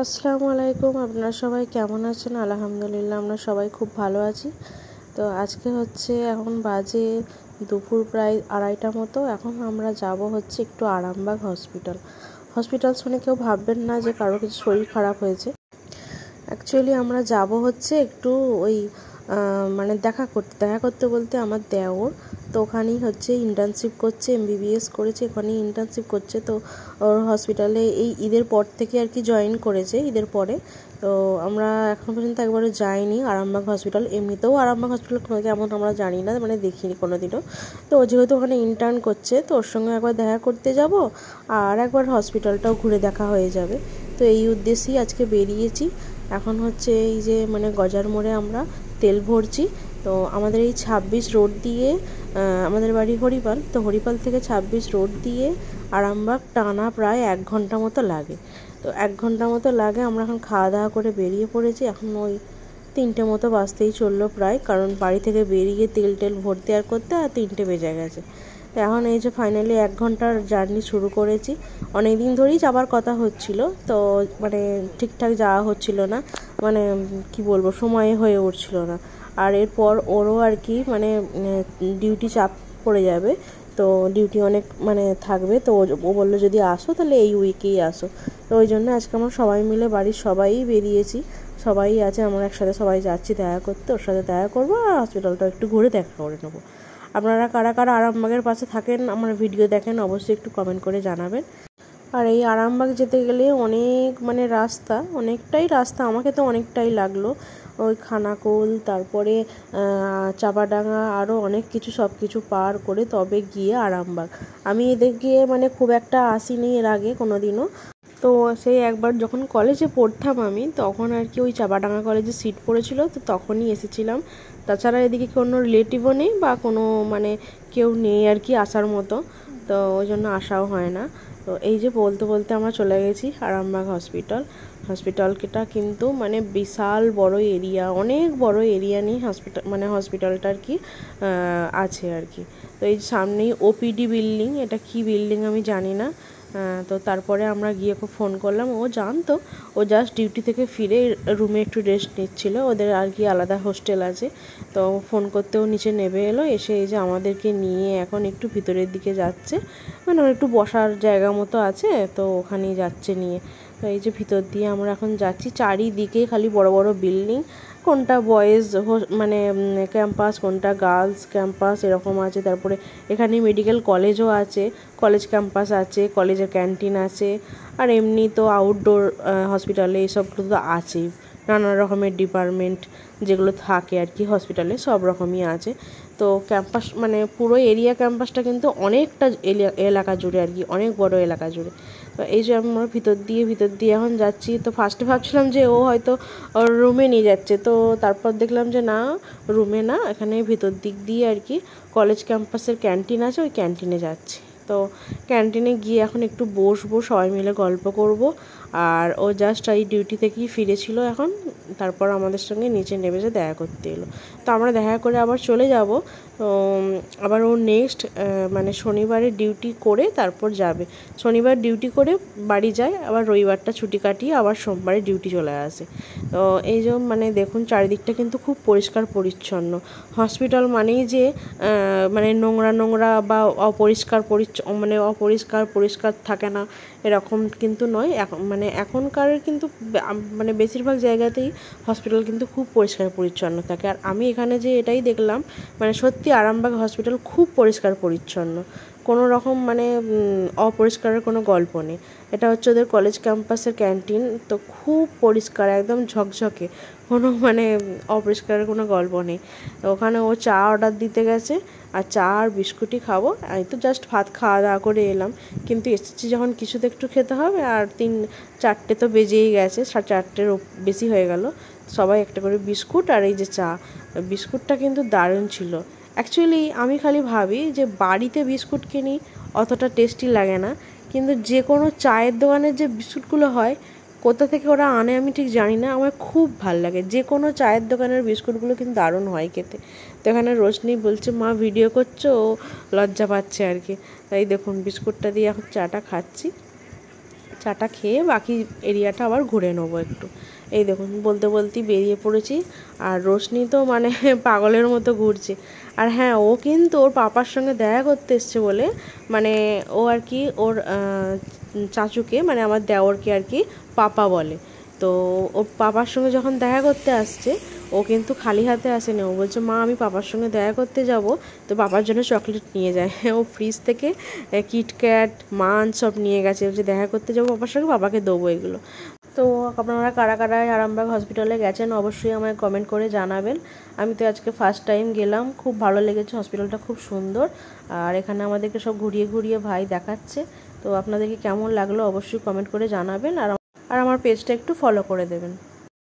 আসসালামু আলাইকুম। আপনারা সবাই কেমন আছেন? আলহামদুলিল্লাহ আমরা সবাই খুব ভালো আছি। তো আজকে এখন বাজে দুপুর প্রায় 2:30 মতো। এখন আমরা যাব একটু আরামবাগ হসপিটাল শুনে কেউ ভাববেন না যে কারো কিছু শরীর খারাপ হয়েছে। অ্যাকচুয়ালি আমরা যাব একটু ওই দেখা করতে বলতে আমার দেওর তো ওখানেই ইন্টার্নশিপ করছে, MBBS করেছে, ওখানেই ইন্টার্নশিপ করছে। তো ওর হসপিটালে এই ঈদের পর থেকে আর কি জয়েন করেছে, ঈদের পরে। তো আমরা এখন পর্যন্ত একবারও যাইনি আরামবাগ হসপিটাল। এমনিতেও আরামবাগ হসপিটাল কেমন আমরা জানি না, দেখিনি কোনোদিনও। তো যেহেতু ওখানে ইন্টার্ন করছে তো ওর সঙ্গে একবার দেখা করতে যাব আর একবার হসপিটালটাও ঘুরে দেখা হয়ে যাবে। তো এই উদ্দেশ্যেই আজকে বেরিয়েছি। এখন এই যে গজার মোড়ে আমরা তেল ভরছি। তো আমাদের এই 26 রোড দিয়ে আমাদের বাড়ি হরিপাল, তো হরিপাল থেকে 26 রোড দিয়ে আরামবাগ টানা প্রায় 1 ঘন্টা মতো লাগে। তো 1 ঘন্টা মতো লাগে। আমরা এখন খাওয়া দাওয়া করে বেরিয়ে পড়েছি। এখন ওই 3টে মতো বাজতেই চললো প্রায়, কারণ বাড়ি থেকে বেরিয়ে তেল ভরতে আর করতে আর 3টে বেজে গেছে। তো এখন এই যে ফাইনালি 1 ঘন্টার জার্নি শুরু করেছি। অনেক দিন ধরেই যাবার কথা হচ্ছিল, তো ঠিকঠাক যাওয়া হচ্ছিল না, কি বলবো, সময়ে হয়ে উঠছিল না। আর এরপর ওরও আর কি ডিউটি চাপ পড়ে যাবে, তো ডিউটি অনেক থাকবে। তো ও বললো যদি আসো তাহলে এই উইকেই আসো। তো ওই জন্য আজকে আমরা সবাই মিলে বাড়ির সবাই বেরিয়েছি, সবাই আছে, আমরা একসাথে সবাই যাচ্ছি দেখা করতে। ওর সাথে দেখা করবো আর হসপিটালটা একটু ঘুরে দেখা করে নেবো। আপনারা কারা কারা আরামবাগের পাশে থাকেন, আমার ভিডিও দেখেন, অবশ্যই একটু কমেন্ট করে জানাবেন। আর এই আরামবাগ যেতে গেলে অনেক রাস্তা, অনেকটাই রাস্তা, আমাকে তো অনেকটাই লাগলো। ওই খানাকুল, তারপরে চাপাডাঙ্গা, আরও অনেক কিছু, সব কিছু পার করে তবে গিয়ে আরামবাগ। আমি এদের গিয়ে খুব একটা আসিনি এর আগে কোনো দিনও। তো সেই একবার যখন কলেজে পড়তাম আমি, তখন আর কি ওই চাপাডাঙ্গা কলেজে সিট পড়েছিল, তো তখনই এসেছিলাম। তাছাড়া এদিকে কোনো রিলেটিভও নেই বা কোনো কেউ নেই আর কি আসার মতো, তো ওই জন্য আসাও হয় না। তো এই যে বলতে বলতে আমরা চলে গেছি আরামবাগ হসপিটালটা কিন্তু বিশাল বড় এরিয়া, অনেক বড় এরিয়া নিয়ে হসপিটালটা আর কি আছে আর কি। তো এই সামনেই OPD বিল্ডিং, এটা কি বিল্ডিং আমি জানি না। তো তারপরে আমরা গিয়ে ফোন করলাম, ও জানতো। ও জাস্ট ডিউটি থেকে ফিরে রুমে একটু রেস্ট নিচ্ছিল, ওদের আর কি আলাদা হোস্টেল আছে। তো ফোন করতেও নিচে নেমে এলো, এসে এই যে আমাদেরকে নিয়ে এখন একটু ভিতরের দিকে যাচ্ছে, একটু বসার জায়গা মতো আছে, তো ওখানেই যাচ্ছে নিয়ে। তো এই যে ভিতর দিয়ে আমরা এখন যাচ্ছি, চারিদিকে খালি বড় বড় বিল্ডিং, কোনটা বয়েজ ক্যাম্পাস, কোনটা গার্লস ক্যাম্পাস এরকম আছে। তারপরে এখানে মেডিকেল কলেজও আছে, কলেজ ক্যাম্পাস আছে, কলেজের ক্যান্টিন আছে। আর এমনি তো আউটডোর হসপিটালে এইসবগুলো তো আছেই, নানা রকমের ডিপার্টমেন্ট যেগুলো থাকে আর কি হসপিটালে, সব রকমই আছে। তো ক্যাম্পাস পুরো এরিয়া ক্যাম্পাসটা কিন্তু অনেকটা এলাকা জুড়ে আর কি, অনেক বড় এলাকা জুড়ে। তো এই যে আমরা ভিতর দিয়ে এখন যাচ্ছি। তো ফার্স্টে ভাবছিলাম যে ও হয়তো ওর রুমে নিয়ে যাচ্ছে, তো তারপর দেখলাম যে না, রুমে না, এখানে ভিতর দিক দিয়ে আর কি কলেজ ক্যাম্পাসের ক্যান্টিন আছে, ওই ক্যান্টিনে যাচ্ছি। তো ক্যান্টিনে গিয়ে এখন একটু বসবো, সবাই মিলে গল্প করব। আর ও জাস্ট এই ডিউটি থেকেই ফিরেছিল এখন, তারপর আমাদের সঙ্গে নিচে নেমে যে দেখা করতে এলো। তো আমরা দেখা করে আবার চলে যাব। তো আবার ও নেক্সট শনিবারে ডিউটি করে তারপর যাবে। শনিবার ডিউটি করে বাড়ি যায়, আবার রবিবারটা ছুটি কাটিয়ে আবার সোমবারে ডিউটি চলে আসে। তো এই যে দেখুন চারিদিকটা কিন্তু খুব পরিষ্কার পরিচ্ছন্ন। হসপিটাল মানেই যে নোংরা বা অপরিষ্কার পরিষ্কার থাকে না এরকম কিন্তু নয়। এখনকার কিন্তু বেশিরভাগ জায়গাতেই হসপিটাল কিন্তু খুব পরিষ্কার পরিচ্ছন্ন থাকে। আর আমি এখানে যে এটাই দেখলাম, সত্যি আরামবাগ হসপিটাল খুব পরিষ্কার পরিচ্ছন্ন, কোনো রকম অপরিষ্কারের কোনো গল্প নেই। এটা ওদের কলেজ ক্যাম্পাসের ক্যান্টিন, তো খুব পরিষ্কার, একদম ঝকঝকে, কোনো অপরিষ্কারের কোনো গল্প নেই। ওখানে ও চা অর্ডার দিতে গেছে, আর চা আর বিস্কুটই খাবো। আমি তো জাস্ট ভাত খাওয়া দাওয়া করে এলাম, কিন্তু এসেছি যখন কিছু তো একটু খেতে হবে। আর 4টে তো বেজেই গেছে, 4:30-এর বেশি হয়ে গেল। সবাই একটা করে বিস্কুট আর এই যে চা, বিস্কুটটা কিন্তু দারুণ ছিল। অ্যাকচুয়ালি আমি খালি ভাবি যে বাড়িতে বিস্কুট কিনি অতটা টেস্টি লাগে না, কিন্তু যে কোনো চায়ের দোকানের যে বিস্কুটগুলো হয়, কোথা থেকে ওরা আনে আমি ঠিক জানি না, আমার খুব ভাল লাগে। যে কোনো চায়ের দোকানের বিস্কুটগুলো কিন্তু দারুণ হয় খেতে। তো এখানে রোশনি বলছে মা ভিডিও করছো, ও লজ্জা পাচ্ছে আর কি। তাই দেখুন বিস্কুটটা দিয়ে এখন চাটা খাচ্ছি। চাটা খেয়ে বাকি এরিয়াটা আবার ঘুরে নেবো একটু। এই দেখুন বলতে বলতেই বেরিয়ে পড়েছি। আর রোশনি তো মানে পাগলের মতো ঘুরছে। আর হ্যাঁ, ও কিন্তু ওর পাপার সঙ্গে দেখা করতে এসছে বলে মানে ও আর কি ওর চাচুকে মানে আমার দেওরকে আর কি পাপা বলে। তো ওর পাপার সঙ্গে যখন দেখা করতে আসছে ও কিন্তু খালি হাতে আসেনি। ও বলছে মা আমি পাপার সঙ্গে দেখা করতে যাব, তো পাপার জন্য চকলেট নিয়ে যায়। ও ফ্রিজ থেকে কিটক্যাট মাঞ্চ সব নিয়ে গেছে, বলছে দেখা করতে যাবো পাপার সঙ্গে, পাপাকে দেবো এগুলো। তো আপনারা কারা কারা আরামবাগ হসপিটালে গেছেন অবশ্যই আমায় কমেন্ট করে জানাবেন। আমি তো আজকে ফার্স্ট টাইম গেলাম, খুব ভালো লেগেছে, হসপিটালটা খুব সুন্দর। আর এখানে আমাদেরকে সব ঘুরিয়ে ঘুরিয়ে ভাই দেখাচ্ছে। তো আপনাদেরকে কেমন লাগলো অবশ্যই কমেন্ট করে জানাবেন। আর আমার পেজটা একটু ফলো করে দেবেন।